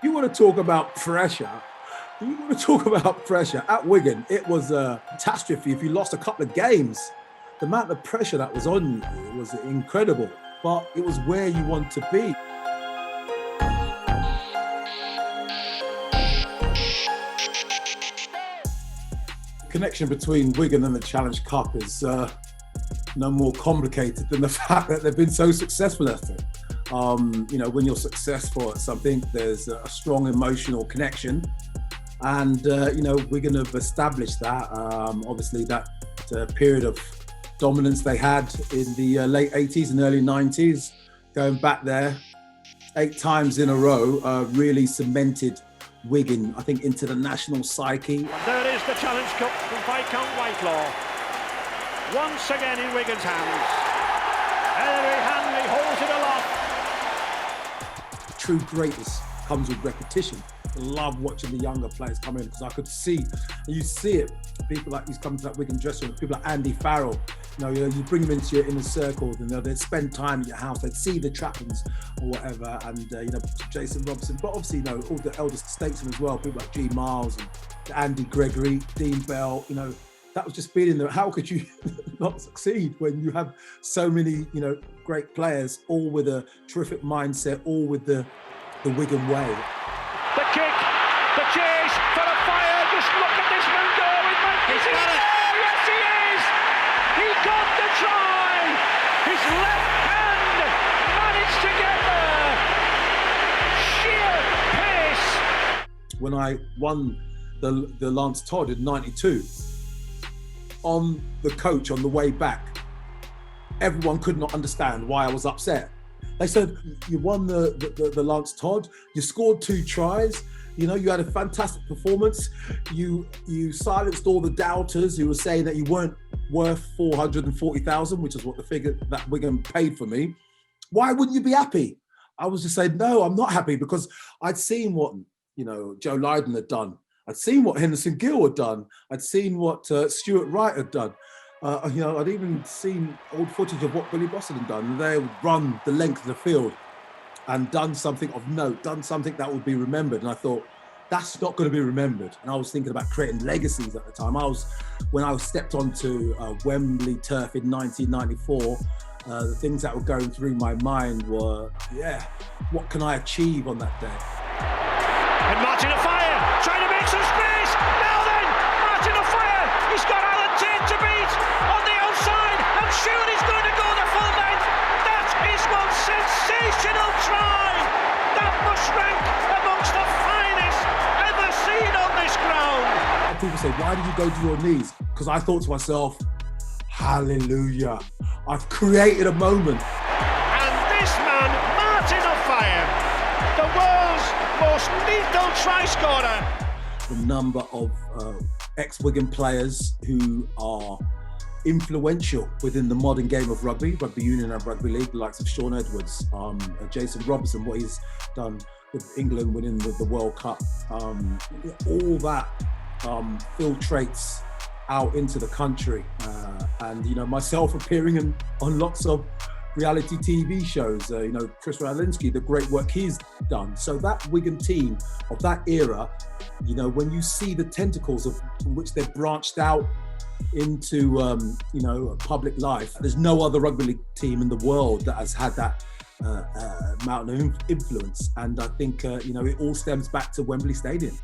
You want to talk about pressure? You want to talk about pressure? At Wigan, it was a catastrophe if you lost a couple of games. The amount of pressure that was on you was incredible, but it was where you want to be. Connection between Wigan and the Challenge Cup is no more complicated than the fact that they've been so successful at it. When you're successful at something, there's a strong emotional connection. And, Wigan have established that. Obviously, that period of dominance they had in the late 80s and early 90s, going back there 8 times in a row, really cemented Wigan, I think, into the national psyche. And there is the Challenge Cup from Viscount Whitelaw. Once again in Wigan's hands. Ellery Hanley holds it aloft. True greatness comes with repetition. I love watching the younger players come in because I could see, and you see it, people like, he's come to that Wigan dressing room, people like Andy Farrell, you bring them into your inner circle, they'd spend time at your house, they'd see the trappings or whatever, and Jason Robson, but obviously, all the elder statesmen as well, people like G. Miles and Andy Gregory, Dean Bell, that was just being there. How could you not succeed when you have so many, great players, all with a terrific mindset, all with the Wigan way. The kick, the chase for Offiah. Just look at this man go with man. He's got it. Yes, he is. He got the try. His left hand managed to get there. Sheer pace. When I won the Lance Todd in '92, on the coach on the way back, everyone could not understand why I was upset. They said, you won the Lance Todd, you scored 2 tries, you had a fantastic performance, you silenced all the doubters who were saying that you weren't worth 440,000, which is what the figure that Wigan paid for me. Why wouldn't you be happy? I was just saying, no, I'm not happy, because I'd seen what, Joe Lydon had done. I'd seen what Henderson Gill had done. I'd seen what Stuart Wright had done. I'd even seen old footage of what Billy Boston had done. They would run the length of the field and done something of note, done something that would be remembered. And I thought, that's not going to be remembered. And I was thinking about creating legacies at the time. When I stepped onto Wembley turf in 1994, the things that were going through my mind were, what can I achieve on that day? And Martin Offiah trying to make some space. Now then, Martin Offiah, he's got Alan Tate to beat on the outside. I'm sure he's going to go the full length. That is one sensational try. That must rank amongst the finest ever seen on this ground. And people say, why did you go to your knees? Because I thought to myself, hallelujah, I've created a moment. And this man, Martin Offiah, the world's most lethal try scorer. The number of ex-Wigan players who are influential within the modern game of rugby union and rugby league, the likes of Sean Edwards, Jason Robertson, what he's done with England winning the World Cup, all that filtrates out into the country, and myself appearing on lots of reality TV shows, Chris Radlinski, the great work he's done. So that Wigan team of that era, when you see the tentacles of which they've branched out into, public life, there's no other rugby league team in the world that has had that amount of influence. And I think, it all stems back to Wembley Stadium.